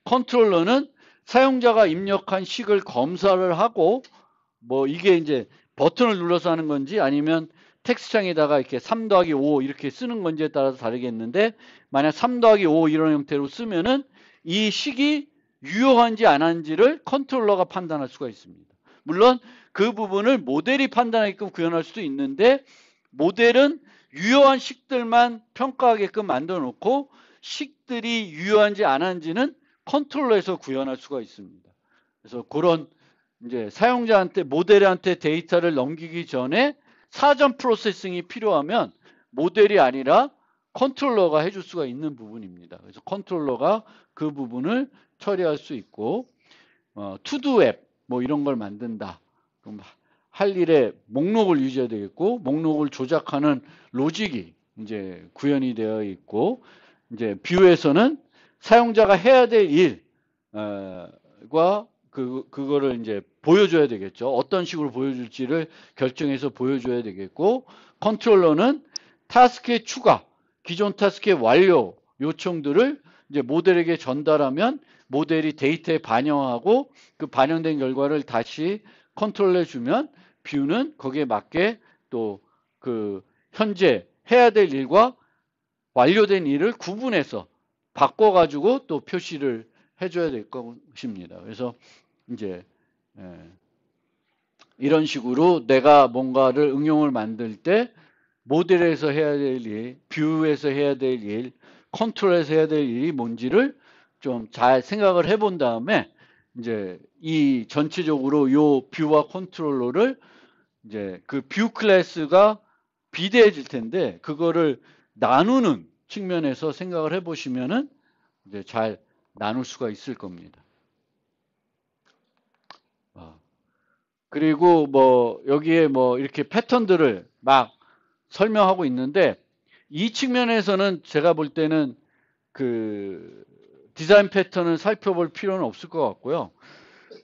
Speaker 1: 컨트롤러는 사용자가 입력한 식을 검사를 하고 뭐 이게 이제 버튼을 눌러서 하는 건지 아니면 텍스트창에다가 이렇게 3 더하기 5 이렇게 쓰는 건지에 따라서 다르겠는데 만약 3 더하기 5 이런 형태로 쓰면은 이 식이 유효한지 안 한지를 컨트롤러가 판단할 수가 있습니다. 물론 그 부분을 모델이 판단하게끔 구현할 수도 있는데 모델은 유효한 식들만 평가하게끔 만들어 놓고 식들이 유효한지 안 한지는 컨트롤러에서 구현할 수가 있습니다. 그래서 그런 이제 사용자한테 모델한테 데이터를 넘기기 전에 사전 프로세싱이 필요하면 모델이 아니라 컨트롤러가 해줄 수가 있는 부분입니다. 그래서 컨트롤러가 그 부분을 처리할 수 있고 투두 앱 뭐 이런 걸 만든다. 그럼 할 일에 목록을 유지해야 되겠고 목록을 조작하는 로직이 이제 구현이 되어 있고 이제 뷰에서는 사용자가 해야 될 일과 그거를 이제 보여줘야 되겠죠. 어떤 식으로 보여줄지를 결정해서 보여줘야 되겠고 컨트롤러는 타스크의 추가, 기존 타스크의 완료 요청들을 이제 모델에게 전달하면 모델이 데이터에 반영하고 그 반영된 결과를 다시 컨트롤해 주면 뷰는 거기에 맞게 또 그 현재 해야 될 일과 완료된 일을 구분해서 바꿔가지고 또 표시를 해줘야 될 것입니다. 그래서 이제 이런 식으로 내가 뭔가를 응용을 만들 때 모델에서 해야 될 일, 뷰에서 해야 될 일, 컨트롤에서 해야 될 일이 뭔지를 좀 잘 생각을 해본 다음에 이제 이 전체적으로 요 뷰와 컨트롤러를 이제 그 뷰 클래스가 비대해질 텐데 그거를 나누는 측면에서 생각을 해보시면은 이제 잘 나눌 수가 있을 겁니다. 그리고 뭐 여기에 뭐 이렇게 패턴들을 막 설명하고 있는데 이 측면에서는 제가 볼 때는 그 디자인 패턴을 살펴볼 필요는 없을 것 같고요.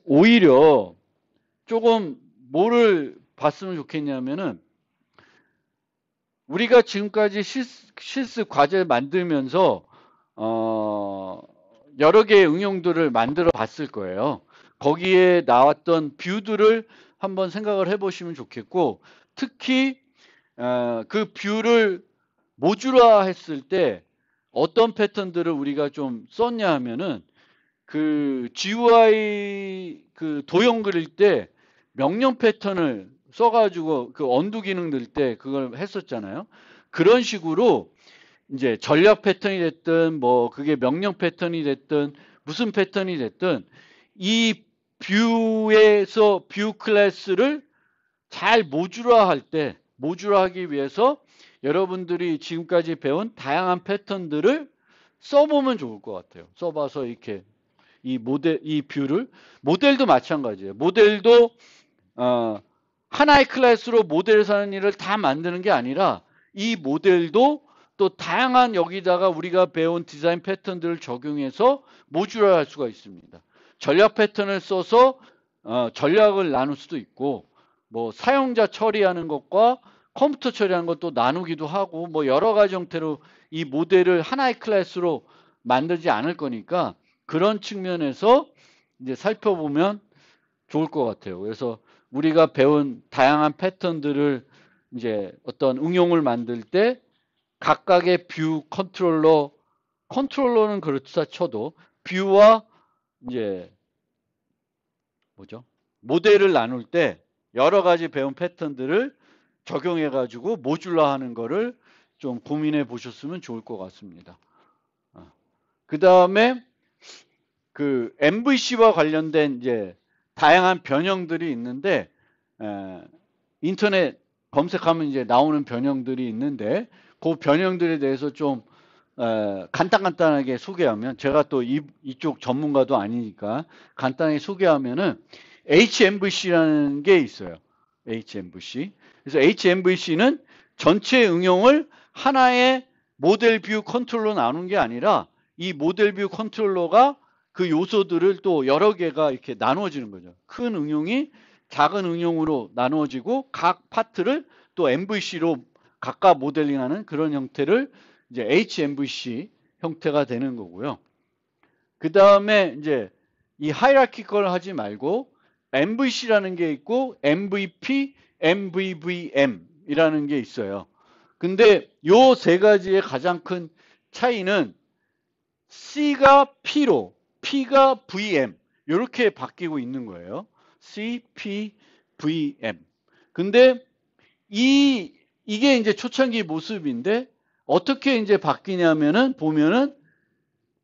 Speaker 1: 오히려 조금 뭐를 봤으면 좋겠냐면은 우리가 지금까지 실습 과제를 만들면서 여러 개의 응용들을 만들어 봤을 거예요. 거기에 나왔던 뷰들을 한번 생각을 해보시면 좋겠고 특히 그 뷰를 모듈화 했을 때 어떤 패턴들을 우리가 좀 썼냐 하면은 그 GUI 그 도형 그릴 때 명령 패턴을 써가지고 그 언두 기능 넣을 때 그걸 했었잖아요. 그런 식으로 이제 전략 패턴이 됐든 뭐 그게 명령 패턴이 됐든 무슨 패턴이 됐든 이 뷰에서 뷰 클래스를 잘 모듈화할 때 모듈화하기 위해서 여러분들이 지금까지 배운 다양한 패턴들을 써보면 좋을 것 같아요. 써봐서 이렇게 이 뷰를 모델도 마찬가지예요. 모델도 하나의 클래스로 모델에서 하는 일을 다 만드는 게 아니라 이 모델도 또 다양한 여기다가 우리가 배운 디자인 패턴들을 적용해서 모듈화할 수가 있습니다. 전략 패턴을 써서 전략을 나눌 수도 있고 뭐 사용자 처리하는 것과 컴퓨터 처리하는 것도 나누기도 하고 뭐 여러 가지 형태로 이 모델을 하나의 클래스로 만들지 않을 거니까 그런 측면에서 이제 살펴보면 좋을 것 같아요. 그래서 우리가 배운 다양한 패턴들을 이제 어떤 응용을 만들 때 각각의 뷰 컨트롤러는 그렇다 쳐도 뷰와 이제 뭐죠? 모델을 나눌 때 여러 가지 배운 패턴들을 적용해 가지고 모듈화 하는 거를 좀 고민해 보셨으면 좋을 것 같습니다. 그 다음에 그 MVC와 관련된 이제 다양한 변형들이 있는데 인터넷 검색하면 이제 나오는 변형들이 있는데 그 변형들에 대해서 좀 간단하게 소개하면 제가 또 이쪽 전문가도 아니니까 간단하게 소개하면은 HMVC라는 게 있어요. HMVC. 그래서 HMVC는 전체 응용을 하나의 모델 뷰 컨트롤러 나눈 게 아니라 이 모델 뷰 컨트롤러가 그 요소들을 또 여러 개가 이렇게 나누어지는 거죠. 큰 응용이 작은 응용으로 나누어지고 각 파트를 또 MVC로 각각 모델링하는 그런 형태를 이제 HMVC 형태가 되는 거고요. 그 다음에 이제 이 하이라키컬 하지 말고 MVC라는 게 있고 MVP, MVVM이라는 게 있어요. 근데 요 세 가지의 가장 큰 차이는 C가 P로, P가 VM 이렇게 바뀌고 있는 거예요. C, P, VM. 근데 이게 이제 초창기 모습인데 어떻게 이제 바뀌냐면은 보면은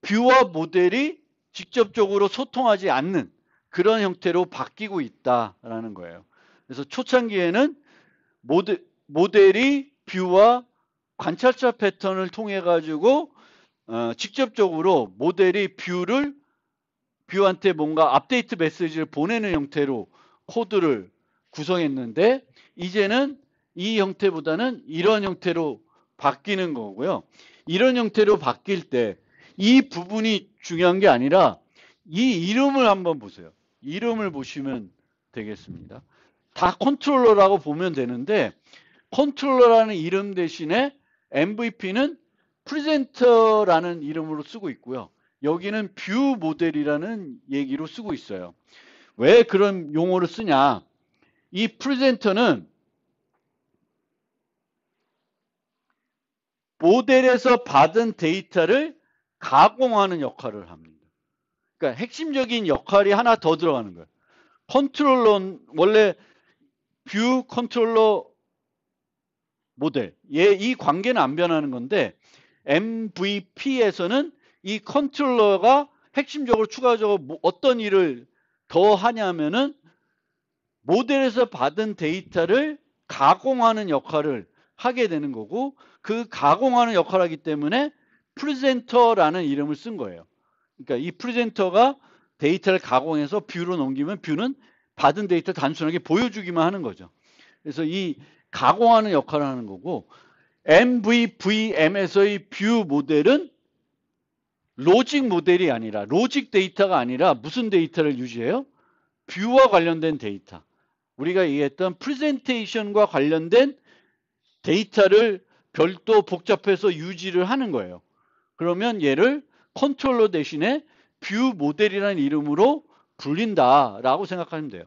Speaker 1: 뷰와 모델이 직접적으로 소통하지 않는 그런 형태로 바뀌고 있다라는 거예요. 그래서 초창기에는 모델이 뷰와 관찰자 패턴을 통해 가지고 직접적으로 모델이 뷰한테 뭔가 업데이트 메시지를 보내는 형태로 코드를 구성했는데 이제는 이 형태보다는 이런 형태로 바뀌는 거고요. 이런 형태로 바뀔 때 이 부분이 중요한 게 아니라 이 이름을 한번 보세요. 이름을 보시면 되겠습니다. 다 컨트롤러라고 보면 되는데 컨트롤러라는 이름 대신에 MVP는 프레젠터라는 이름으로 쓰고 있고요. 여기는 뷰 모델이라는 얘기로 쓰고 있어요. 왜 그런 용어를 쓰냐? 이 프레젠터는 모델에서 받은 데이터를 가공하는 역할을 합니다. 그러니까 핵심적인 역할이 하나 더 들어가는 거예요. 컨트롤러 원래 뷰 컨트롤러 모델 이 관계는 안 변하는 건데 MVP에서는 이 컨트롤러가 핵심적으로 추가적으로 어떤 일을 더 하냐면은 모델에서 받은 데이터를 가공하는 역할을 하게 되는 거고 그 가공하는 역할을 하기 때문에 프레젠터라는 이름을 쓴 거예요. 그러니까 이 프레젠터가 데이터를 가공해서 뷰로 넘기면 뷰는 받은 데이터 단순하게 보여주기만 하는 거죠. 그래서 이 가공하는 역할을 하는 거고 MVVM에서의 뷰 모델은 로직 모델이 아니라 로직 데이터가 아니라 무슨 데이터를 유지해요? 뷰와 관련된 데이터. 우리가 얘기했던 프레젠테이션과 관련된 데이터를 별도 복잡해서 유지를 하는 거예요. 그러면 얘를 컨트롤러 대신에 뷰 모델이라는 이름으로 불린다라고 생각하면 돼요.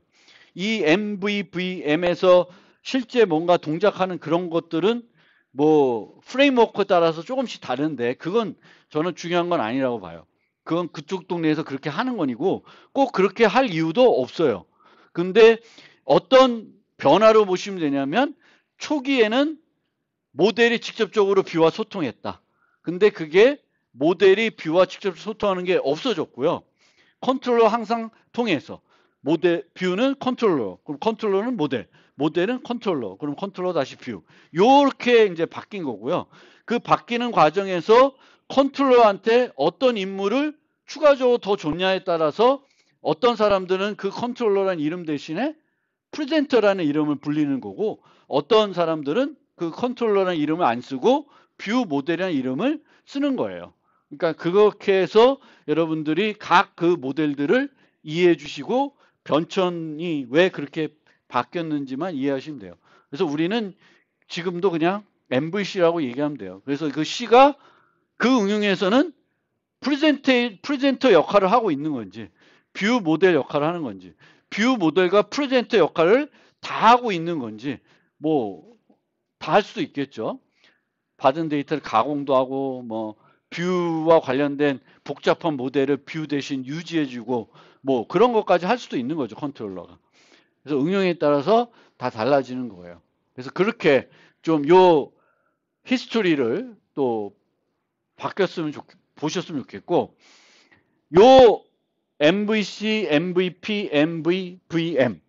Speaker 1: 이 MVVM에서 실제 뭔가 동작하는 그런 것들은 뭐 프레임워크에 따라서 조금씩 다른데 그건 저는 중요한 건 아니라고 봐요. 그건 그쪽 동네에서 그렇게 하는 건이고 꼭 그렇게 할 이유도 없어요. 근데 어떤 변화로 보시면 되냐면 초기에는 모델이 직접적으로 뷰와 소통했다. 근데 그게 모델이 뷰와 직접 소통하는 게 없어졌고요. 컨트롤러 항상 통해서 뷰는 컨트롤러, 그럼 컨트롤러는 모델은 컨트롤러, 그럼 컨트롤러 다시 뷰. 요렇게 이제 바뀐 거고요. 그 바뀌는 과정에서 컨트롤러한테 어떤 임무를 추가적으로 더 줬냐에 따라서 어떤 사람들은 그 컨트롤러라는 이름 대신에 프레젠터라는 이름을 불리는 거고 어떤 사람들은 그 컨트롤러라는 이름을 안 쓰고 뷰 모델이라는 이름을 쓰는 거예요. 그러니까 그렇게 해서 여러분들이 각 그 모델들을 이해해 주시고 변천이 왜 그렇게 바뀌었는지만 이해하시면 돼요. 그래서 우리는 지금도 그냥 MVC라고 얘기하면 돼요. 그래서 그 C가 그 응용에서는 프레젠터 역할을 하고 있는 건지 뷰 모델 역할을 하는 건지 뷰 모델과 프레젠터 역할을 다 하고 있는 건지 뭐 다 할 수도 있겠죠. 받은 데이터를 가공도 하고 뭐 뷰와 관련된 복잡한 모델을 뷰 대신 유지해주고 뭐 그런 것까지 할 수도 있는 거죠 컨트롤러가. 그래서 응용에 따라서 다 달라지는 거예요. 그래서 그렇게 좀 요 히스토리를 또 보셨으면 좋겠고 요 MVC, MVP, MVVM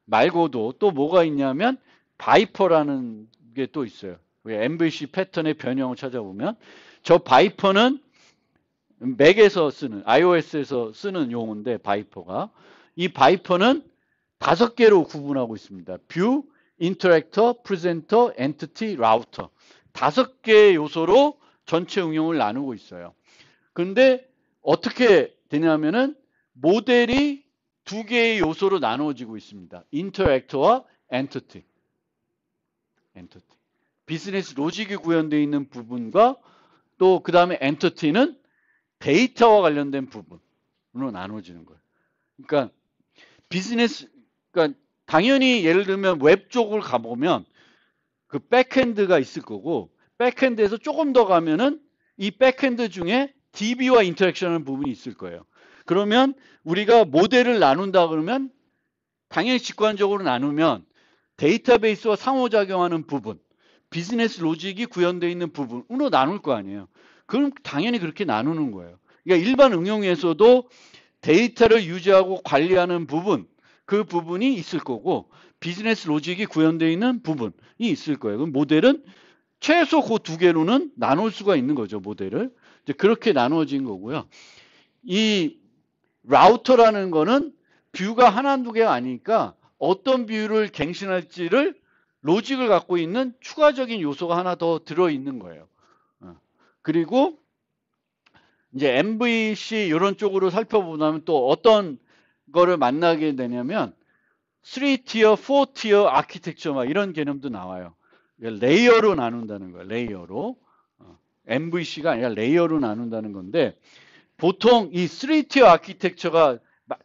Speaker 1: 말고도 또 뭐가 있냐면 바이퍼라는 게 또 있어요. MVC 패턴의 변형을 찾아보면 저 바이퍼는 맥에서 쓰는 iOS에서 쓰는 용어인데 바이퍼가 이 바이퍼는 5개로 구분하고 있습니다. 뷰, 인터랙터, 프레젠터, 엔티티, 라우터 5개의 요소로 전체 응용을 나누고 있어요. 근데 어떻게 되냐면은 모델이 2개의 요소로 나누어지고 있습니다. 인터랙터와 엔티티. 비즈니스 로직이 구현되어 있는 부분과 또 그 다음에 엔티티는 데이터와 관련된 부분. 나눠지는 거예요. 그러니까 비즈니스, 그러니까 당연히 예를 들면 웹 쪽을 가보면 그 백핸드가 있을 거고, 백핸드에서 조금 더 가면은 이 백핸드 중에 DB와 인터랙션하는 부분이 있을 거예요. 그러면 우리가 모델을 나눈다 그러면 당연히 직관적으로 나누면 데이터베이스와 상호작용하는 부분, 비즈니스 로직이 구현되어 있는 부분으로 나눌 거 아니에요. 그럼 당연히 그렇게 나누는 거예요. 그러니까 일반 응용에서도 데이터를 유지하고 관리하는 부분, 그 부분이 있을 거고, 비즈니스 로직이 구현되어 있는 부분이 있을 거예요. 그럼 모델은 최소 그 두 개로는 나눌 수가 있는 거죠, 모델을. 이제 그렇게 나누어진 거고요. 이 라우터라는 거는 뷰가 하나, 두 개가 아니니까 어떤 뷰를 갱신할지를 로직을 갖고 있는 추가적인 요소가 하나 더 들어있는 거예요. 그리고 이제 MVC 이런 쪽으로 살펴보면 또 어떤 거를 만나게 되냐면 3티어, 4티어 아키텍처 막 이런 개념도 나와요. 레이어로 나눈다는 거예요. 레이어로. MVC가 아니라 레이어로 나눈다는 건데 보통 이 3티어 아키텍처가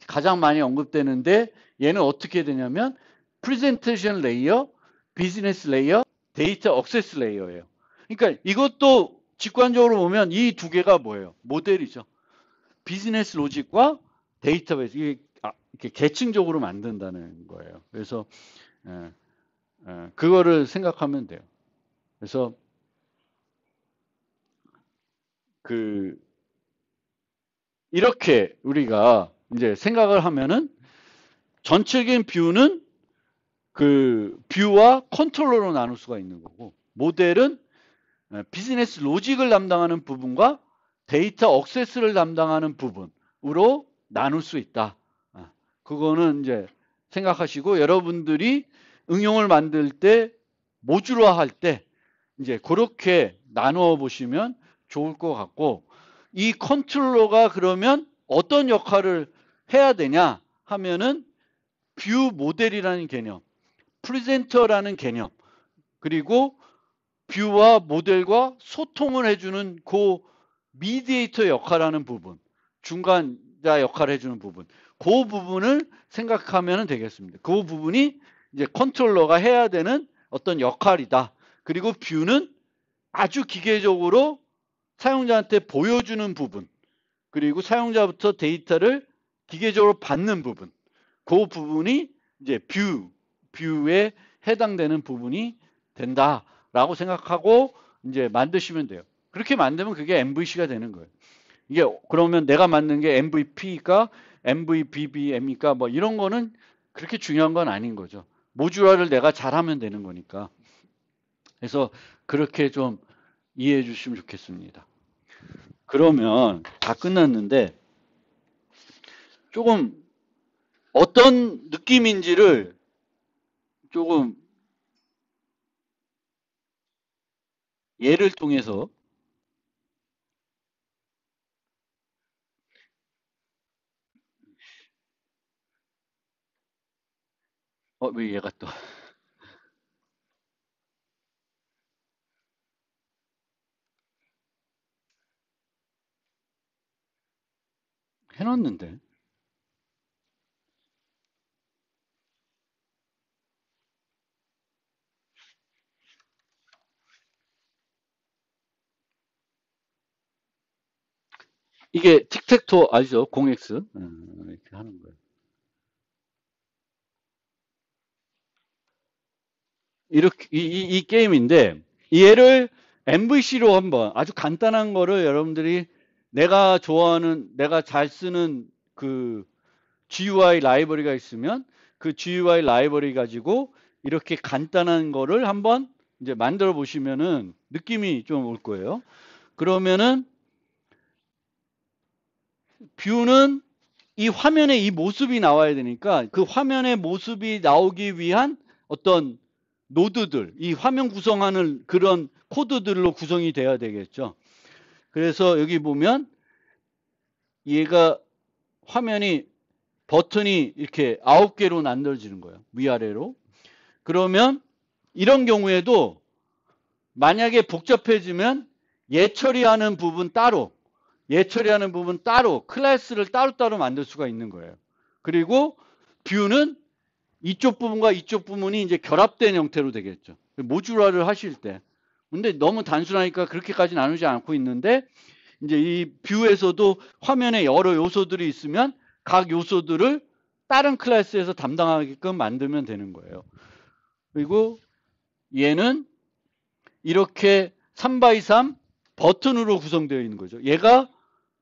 Speaker 1: 가장 많이 언급되는데 얘는 어떻게 되냐면 프레젠테이션 레이어, 비즈니스 레이어, 데이터 억세스 레이어예요. 그러니까 이것도 직관적으로 보면 이 두 개가 뭐예요? 모델이죠. 비즈니스 로직과 데이터베이스 이렇게 계층적으로 만든다는 거예요. 그래서 그거를 생각하면 돼요. 그래서 이렇게 우리가 이제 생각을 하면은 전체적인 뷰는 그 뷰와 컨트롤러로 나눌 수가 있는 거고, 모델은 비즈니스 로직을 담당하는 부분과 데이터 억세스를 담당하는 부분으로 나눌 수 있다. 그거는 이제 생각하시고 여러분들이 응용을 만들 때 모듈화 할 때 이제 그렇게 나누어 보시면 좋을 것 같고, 이 컨트롤러가 그러면 어떤 역할을 해야 되냐 하면은 뷰 모델이라는 개념, 프레젠터라는 개념, 그리고 뷰와 모델과 소통을 해주는 그 미디에이터 역할하는 부분, 중간자 역할을 해주는 부분, 그 부분을 생각하면 되겠습니다. 그 부분이 이제 컨트롤러가 해야 되는 어떤 역할이다. 그리고 뷰는 아주 기계적으로 사용자한테 보여주는 부분, 그리고 사용자부터 데이터를 기계적으로 받는 부분, 그 부분이 이제 뷰에 해당되는 부분이 된다라고 생각하고 이제 만드시면 돼요. 그렇게 만들면 그게 MVC가 되는 거예요. 이게 그러면 내가 만든 게 MVP가 MVBBM이니까 뭐 이런 거는 그렇게 중요한 건 아닌 거죠. 모듈화를 내가 잘하면 되는 거니까. 그래서 그렇게 좀 이해해 주시면 좋겠습니다. 그러면 다 끝났는데 조금 어떤 느낌인지를 조금 예를 통해서 왜 얘가 또 해놨는데 이게 틱택토 아시죠? 0X 이렇게 하는 거예요. 이렇게 이 게임인데 얘를 MVC로 한번 아주 간단한 거를 여러분들이 내가 좋아하는 내가 잘 쓰는 그 GUI 라이브러리가 있으면 그 GUI 라이브러리 가지고 이렇게 간단한 거를 한번 이제 만들어 보시면은 느낌이 좀 올 거예요. 그러면은 뷰는 이 화면에 이 모습이 나와야 되니까 그 화면의 모습이 나오기 위한 어떤 노드들, 이 화면 구성하는 그런 코드들로 구성이 돼야 되겠죠. 그래서 여기 보면 얘가 화면이 버튼이 이렇게 9개로 만들어지는 거예요. 위아래로. 그러면 이런 경우에도 만약에 복잡해지면 얘 처리하는 부분 따로, 얘 처리하는 부분 따로 클래스를 따로따로 만들 수가 있는 거예요. 그리고 뷰는 이쪽 부분과 이쪽 부분이 이제 결합된 형태로 되겠죠. 모듈화를 하실 때. 근데 너무 단순하니까 그렇게까지 나누지 않고 있는데 이제 이 뷰에서도 화면에 여러 요소들이 있으면 각 요소들을 다른 클래스에서 담당하게끔 만들면 되는 거예요. 그리고 얘는 이렇게 3x3 버튼으로 구성되어 있는 거죠. 얘가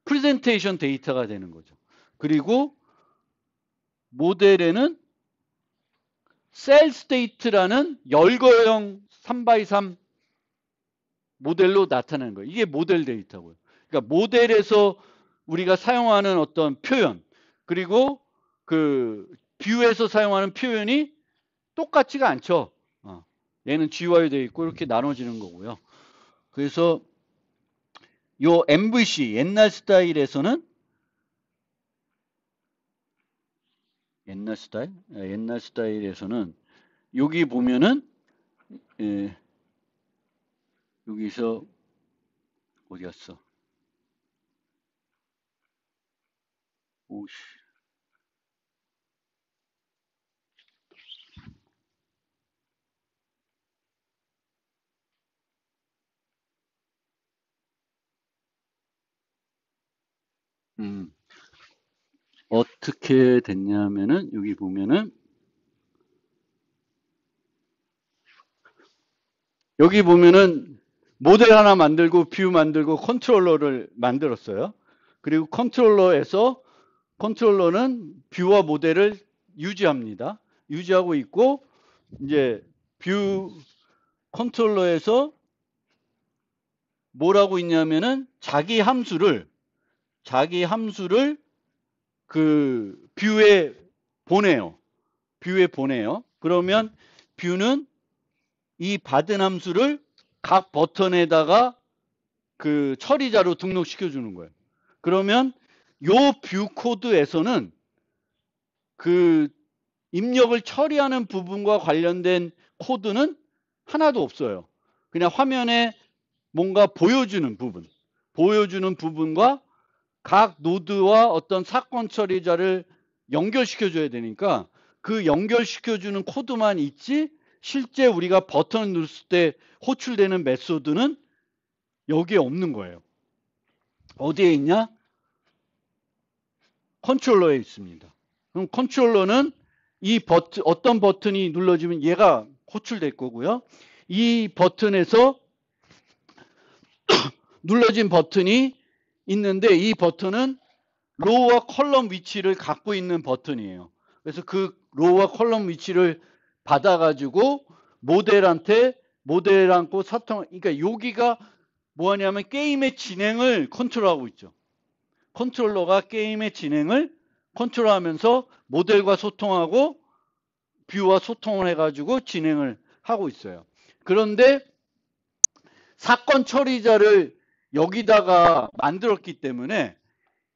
Speaker 1: 프레젠테이션 데이터가 되는 거죠. 그리고 모델에는 셀 스테이트라는 열거형 3x3 모델로 나타나는 거예요. 이게 모델 데이터고요. 그러니까 모델에서 우리가 사용하는 어떤 표현, 그리고 그 뷰에서 사용하는 표현이 똑같지가 않죠. 얘는 GUI로 되어 있고 이렇게 나눠지는 거고요. 그래서 요 MVC 옛날 스타일에서는 옛날 스타일에서는 여기 보면은 여기서 어디 갔어? 오씨. 어떻게 됐냐면은 여기 보면은 모델 하나 만들고 뷰 만들고 컨트롤러를 만들었어요. 그리고 컨트롤러는 뷰와 모델을 유지합니다. 유지하고 있고 이제 뷰 컨트롤러에서 뭐라고 있냐면은 자기 함수를 그 뷰에 보내요. 그러면 뷰는 이 받은 함수를 각 버튼에다가 그 처리자로 등록시켜 주는 거예요. 그러면 요 뷰 코드에서는 그 입력을 처리하는 부분과 관련된 코드는 하나도 없어요. 그냥 화면에 뭔가 보여주는 부분과 각 노드와 어떤 사건 처리자를 연결시켜 줘야 되니까 그 연결시켜 주는 코드만 있지 실제 우리가 버튼을 눌렀을 때 호출되는 메소드는 여기에 없는 거예요. 어디에 있냐? 컨트롤러에 있습니다. 그럼 컨트롤러는 이 버튼, 어떤 버튼이 눌러지면 얘가 호출될 거고요. 이 버튼에서 눌러진 버튼이 있는데 이 버튼은 로우와 컬럼 위치를 갖고 있는 버튼이에요. 그래서 그 로우와 컬럼 위치를 받아가지고 모델하고 그러니까 여기가 뭐하냐면 게임의 진행을 컨트롤하고 있죠. 컨트롤러가 게임의 진행을 컨트롤하면서 모델과 소통하고 뷰와 소통을 해가지고 진행을 하고 있어요. 그런데 사건 처리자를 여기다가 만들었기 때문에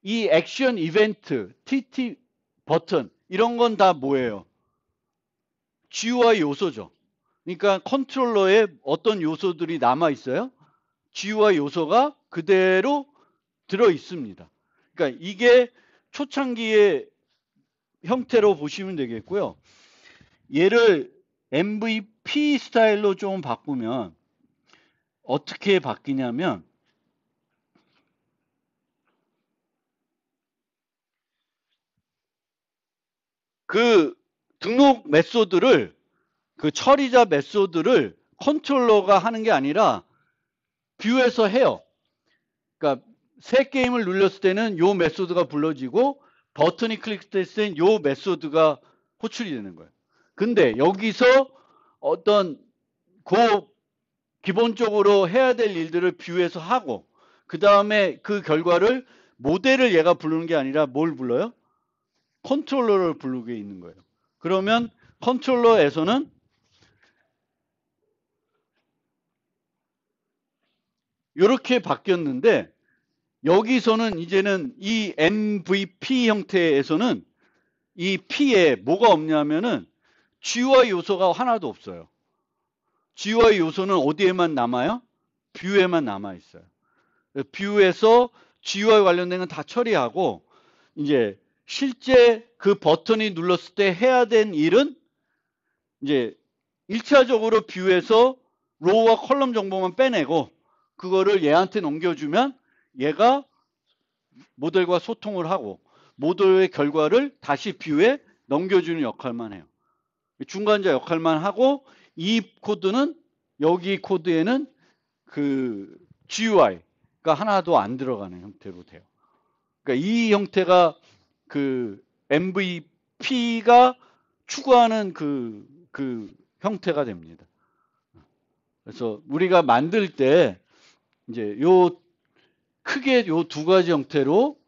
Speaker 1: 이 액션 이벤트, TT 버튼 이런 건 다 뭐예요? GUI 요소죠. 그러니까 컨트롤러에 어떤 요소들이 남아 있어요? GUI 요소가 그대로 들어 있습니다. 그러니까 이게 초창기의 형태로 보시면 되겠고요. 얘를 MVP 스타일로 좀 바꾸면 어떻게 바뀌냐면 그 등록 메소드를 그 처리자 메소드를 컨트롤러가 하는 게 아니라 뷰에서 해요. 그러니까 새 게임을 눌렀을 때는 요 메소드가 불러지고 버튼이 클릭됐을 때는 요 메소드가 호출이 되는 거예요. 근데 여기서 어떤 기본적으로 해야 될 일들을 뷰에서 하고 그 다음에 그 결과를 모델을 얘가 부르는 게 아니라 뭘 불러요? 컨트롤러를 부르게 있는 거예요. 그러면 컨트롤러에서는 이렇게 바뀌었는데 여기서는 이제는 이 MVP 형태에서는 이 P에 뭐가 없냐면은 GUI 요소가 하나도 없어요. GUI 요소는 어디에만 남아요? 뷰에만 남아 있어요. 뷰에서 GUI 관련된 건 다 처리하고 이제 실제 그 버튼이 눌렀을 때 해야 된 일은 이제 1차적으로 뷰에서 로우와 컬럼 정보만 빼내고 그거를 얘한테 넘겨주면 얘가 모델과 소통을 하고 모델의 결과를 다시 뷰에 넘겨주는 역할만 해요. 중간자 역할만 하고 이 코드는 여기 코드에는 그 GUI가 하나도 안 들어가는 형태로 돼요. 그러니까 이 형태가 그 MVP가 추구하는 그 형태가 됩니다. 그래서 우리가 만들 때 이제 크게 요 두 가지 형태로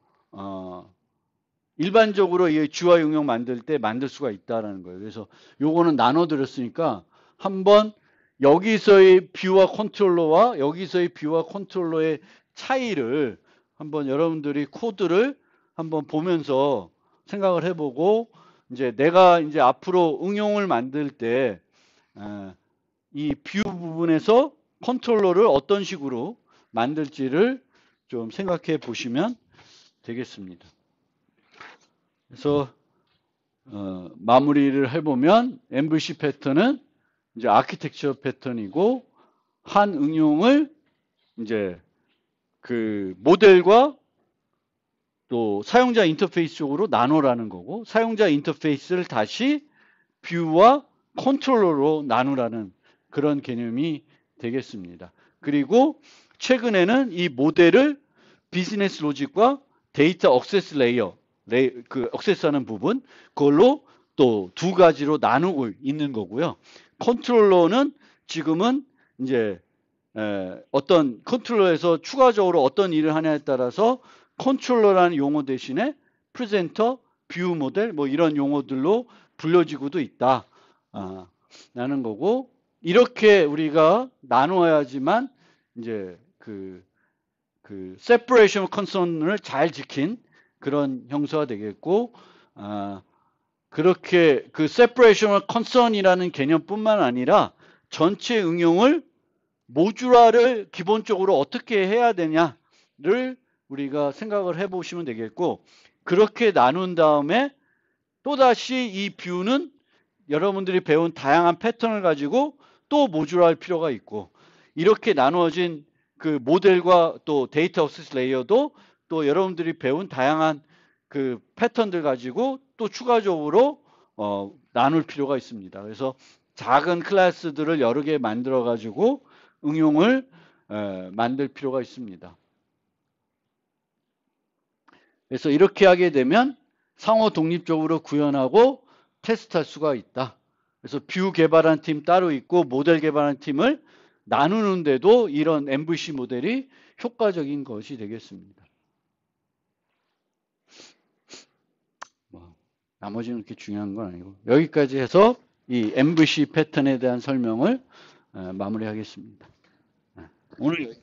Speaker 1: 일반적으로 이 GUI 응용 만들 때 만들 수가 있다라는 거예요. 그래서 요거는 나눠 드렸으니까 한번 여기서의 뷰와 컨트롤러와 여기서의 뷰와 컨트롤러의 차이를 한번 여러분들이 코드를 한번 보면서 생각을 해보고 이제 내가 이제 앞으로 응용을 만들 때 이 뷰 부분에서 컨트롤러를 어떤 식으로 만들지를 좀 생각해 보시면 되겠습니다. 그래서 마무리를 해보면 MVC 패턴은 이제 아키텍처 패턴이고 한 응용을 이제 그 모델과 또 사용자 인터페이스 쪽으로 나누라는 거고 사용자 인터페이스를 다시 뷰와 컨트롤러로 나누라는 그런 개념이 되겠습니다. 그리고 최근에는 이 모델을 비즈니스 로직과 데이터 억세스 레이어, 그 억세스하는 부분 그걸로 또 두 가지로 나누고 있는 거고요. 컨트롤러는 지금은 이제 어떤 컨트롤러에서 추가적으로 어떤 일을 하냐에 따라서 컨트롤러라는 용어 대신에 프레젠터, 뷰 모델 뭐 이런 용어들로 불려지고도 있다. 라는 거고 이렇게 우리가 나누어야지만 이제 그 separation concern을 잘 지킨 그런 형사가 되겠고 그렇게 그 separation concern이라는 개념뿐만 아니라 전체 응용을 모듈화를 기본적으로 어떻게 해야 되냐를 우리가 생각을 해보시면 되겠고 그렇게 나눈 다음에 또다시 이 뷰는 여러분들이 배운 다양한 패턴을 가지고 또 모듈화할 필요가 있고 이렇게 나누어진 그 모델과 또 데이터 억세스 레이어도 또 여러분들이 배운 다양한 그 패턴들 가지고 또 추가적으로 나눌 필요가 있습니다. 그래서 작은 클래스들을 여러 개 만들어 가지고 응용을 만들 필요가 있습니다. 그래서 이렇게 하게 되면 상호 독립적으로 구현하고 테스트할 수가 있다. 그래서 뷰 개발한 팀 따로 있고 모델 개발한 팀을 나누는데도 이런 MVC 모델이 효과적인 것이 되겠습니다. 나머지는 그렇게 중요한 건 아니고 여기까지 해서 이 MVC 패턴에 대한 설명을 마무리하겠습니다. 오늘